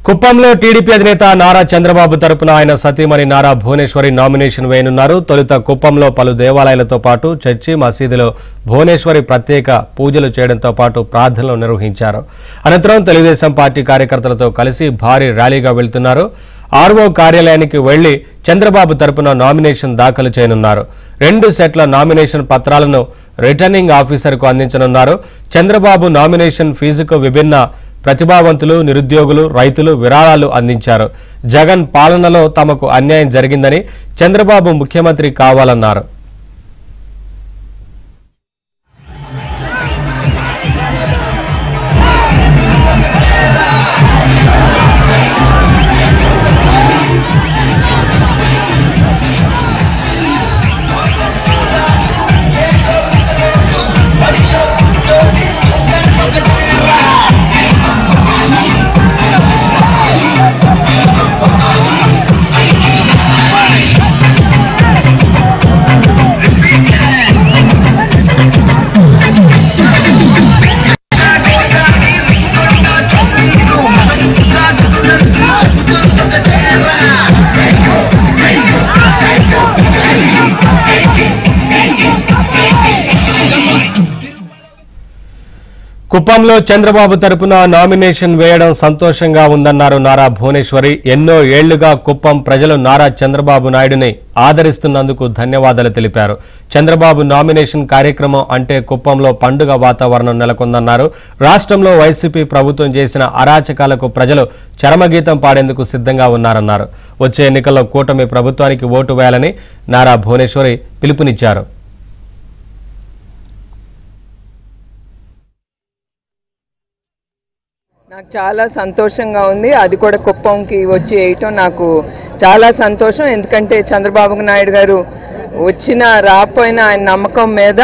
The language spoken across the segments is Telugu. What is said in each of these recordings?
కుప్పంలో టీడీపీ అధినేత నారా చంద్రబాబు తరపున ఆయన సతీమణి నారా భువనేశ్వరి నామినేషన్ వేయనున్నారు. తొలుత కుప్పంలో పలు దేవాలయాలతో పాటు చర్చి, మసీదులో భువనేశ్వరి ప్రత్యేక పూజలు చేయడంతో పాటు ప్రార్థనలు నిర్వహించారు. అనంతరం తెలుగుదేశం పార్టీ కార్యకర్తలతో కలిసి భారీ ర్యాలీగా వెళ్తున్నారు. ఆర్ఓ కార్యాలయానికి వెళ్లి చంద్రబాబు తరపున నామినేషన్ దాఖలు చేయనున్నారు. 2 సెట్ల నామినేషన్ పత్రాలను రిటర్నింగ్ ఆఫీసర్కు అందించనున్నారు. చంద్రబాబు నామినేషన్ ఫీజుకు విభిన్న ప్రతిభావంతులు, నిరుద్యోగులు, రైతులు విరాళాలు అందించారు. జగన్ పాలనలో తమకు అన్యాయం జరిగిందని, చంద్రబాబు ముఖ్యమంత్రి కావాలన్నారు. కుప్పంలో చంద్రబాబు తరపున నామినేషన్ వేయడం సంతోషంగా ఉందన్నారు నారా భువనేశ్వరి. ఎన్నో ఏళ్లుగా కుప్పం ప్రజలు నారా చంద్రబాబు నాయుడుని ఆదరిస్తున్నందుకు ధన్యవాదాలు తెలిపారు. చంద్రబాబు నామినేషన్ కార్యక్రమం అంటే కుప్పంలో పండుగ వాతావరణం నెలకొందన్నారు. రాష్ట్రంలో వైసీపీ ప్రభుత్వం చేసిన అరాచకాలకు ప్రజలు చరమగీతం పాడేందుకు సిద్ధంగా ఉన్నారన్నారు. వచ్చే ఎన్నికల్లో కూటమి ప్రభుత్వానికి ఓటు వేయాలని నారా భువనేశ్వరి పిలుపునిచ్చారు. నాకు చాలా సంతోషంగా ఉంది. అది కూడా కుప్పంకి వచ్చి వేయటం నాకు చాలా సంతోషం. ఎందుకంటే చంద్రబాబు నాయుడు గారు వచ్చినా రాకపోయినా ఆయన నమ్మకం మీద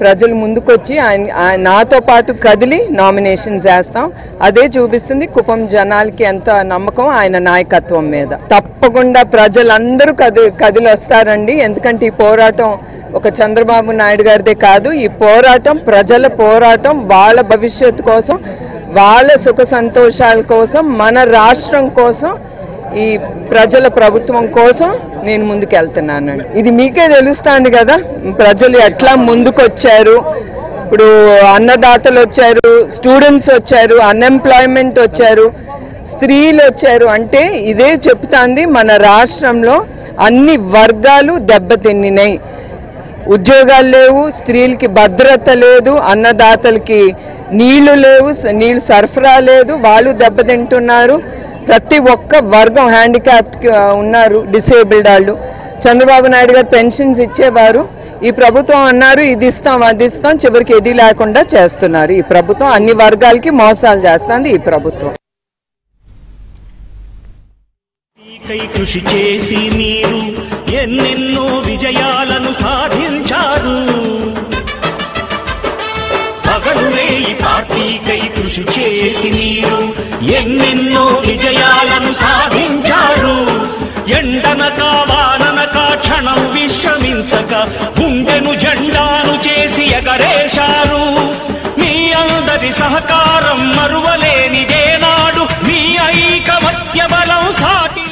ప్రజలు ముందుకొచ్చి ఆయన నాతో పాటు కదిలి నామినేషన్ చేస్తాం. అదే చూపిస్తుంది కుప్పం జనాలకి ఎంత నమ్మకం ఆయన నాయకత్వం మీద. తప్పకుండా ప్రజలందరూ కదిలి వస్తారండి. ఎందుకంటే ఈ పోరాటం ఒక చంద్రబాబు నాయుడు గారిదే కాదు, ఈ పోరాటం ప్రజల పోరాటం. వాళ్ళ భవిష్యత్తు కోసం, వాళ్ళ సుఖ సంతోషాల కోసం, మన రాష్ట్రం కోసం, ఈ ప్రజల ప్రభుత్వం కోసం నేను ముందుకెళ్తున్నానండి. ఇది మీకే తెలుస్తుంది కదా ప్రజలు ఎట్లా ముందుకొచ్చారు. ఇప్పుడు అన్నదాతలు వచ్చారు, స్టూడెంట్స్ వచ్చారు, అన్ఎంప్లాయ్మెంట్ వచ్చారు, స్త్రీలు వచ్చారు. అంటే ఇదే చెప్తుంది మన రాష్ట్రంలో అన్ని వర్గాలు దెబ్బతిన్నాయి. ఉద్యోగాలు లేవు, స్త్రీలకి భద్రత లేదు, అన్నదాతలకి నీళ్లు లేవు, నీళ్ళు సరఫరా లేదు, వాళ్ళు దెబ్బతింటున్నారు. ప్రతి ఒక్క వర్గం హ్యాండిక్యాప్డ్ ఉన్నారు, డిసేబుల్డ్ వాళ్ళు. చంద్రబాబు నాయుడు గారు పెన్షన్స్ ఇచ్చేవారు. ఈ ప్రభుత్వం అన్నారు ఇది ఇస్తాం అది ఇస్తాం, చివరికి ఏది లేకుండా చేస్తున్నారు. ఈ ప్రభుత్వం అన్ని వర్గాలకి మోసాలు చేస్తుంది. ఈ ప్రభుత్వం కృషి చేసి మీరు ఎన్నెన్నో విజయాలను సాధించారు. పగలురే ఈ పార్టీకై కృషి చేసి మీరు ఎన్నెన్నో విజయాలను సాధించారు. ఎండనక వాననక క్షణం విశ్రమించక గుండెను జెండాను చేసి ఎగరేశారు. మీ అందరి సహకారం మరువలేనిదే నాడు, మీ ఐకమత్య బలం సాటి.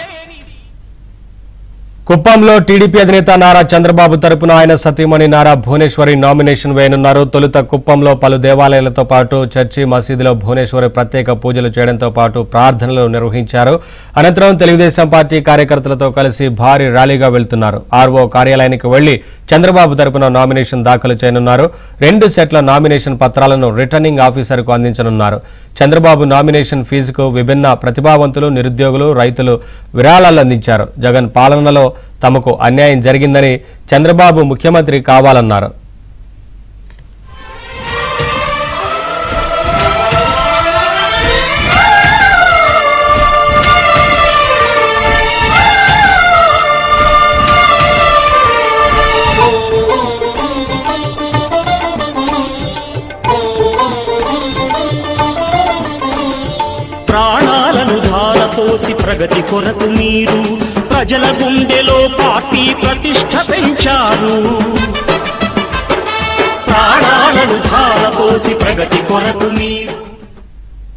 కుప్పంలో టీడీపీ అధినేత నారా చంద్రబాబు తరపున ఆయన సతీమణి నారా భువనేశ్వరి నామినేషన్ వేయనున్నారు. తొలుత కుప్పంలో పలు దేవాలయాలతో పాటు చర్చి, మసీదులో భువనేశ్వరి ప్రత్యేక పూజలు చేయడంతో పాటు ప్రార్థనలు నిర్వహించారు. అనంతరం తెలుగుదేశం పార్టీ కార్యకర్తలతో కలిసి భారీ ర్యాలీగా వెళ్తున్నారు. ఆర్ఓ కార్యాలయానికి వెళ్లి చంద్రబాబు తరపున నామినేషన్ దాఖలు చేయనున్నారు. 2 సెట్ల నామినేషన్ పత్రాలను రిటర్నింగ్ ఆఫీసర్కు అందించనున్నారు. చంద్రబాబు నామినేషన్ ఫీజుకు విభిన్న ప్రతిభావంతులు, నిరుద్యోగులు, రైతులు విరాళాలు అందించారు. జగన్ పాలనలో తమకు అన్యాయం జరిగిందని, చంద్రబాబు ముఖ్యమంత్రి కావాలన్నారు. ప్రాణాలను ధారపోసి ప్రగతి కొరకు మీరు ప్రజల గుండెలో పార్టీ ప్రతిష్ఠ పెంచారు. ప్రాణాలను ధారపోసి ప్రగతి కొరకు మీరు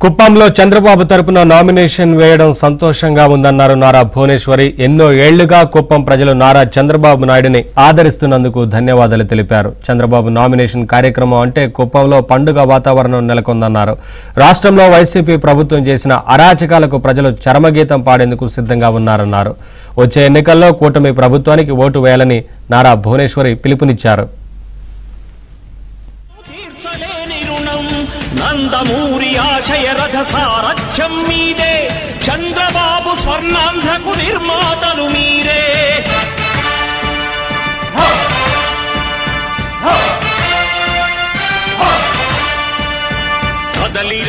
కుప్పంలో చంద్రబాబు తరపున నామినేషన్ వేయడం సంతోషంగా ఉందన్నారు నారా భువనేశ్వరి. ఎన్నో ఏళ్లుగా కుప్పం ప్రజలు నారా చంద్రబాబు నాయుడిని ఆదరిస్తున్నందుకు ధన్యవాదాలు తెలిపారు. చంద్రబాబు నామినేషన్ కార్యక్రమం అంటే కుప్పంలో పండుగ వాతావరణం నెలకొందన్నారు. రాష్ట్రంలో వైసీపీ ప్రభుత్వం చేసిన అరాచకాలకు ప్రజలు చరమగీతం పాడేందుకు సిద్ధంగా ఉన్నారన్నారు. వచ్చే ఎన్నికల్లో కూటమి ప్రభుత్వానికి ఓటు వేయాలని నారా భువనేశ్వరి పిలుపునిచ్చారు. నందమూరి ఆశయ రథ సారథ్యం మీదే, చంద్రబాబు స్వర్ణాంధ్రకు నిర్మాతలు మీరే. కదలి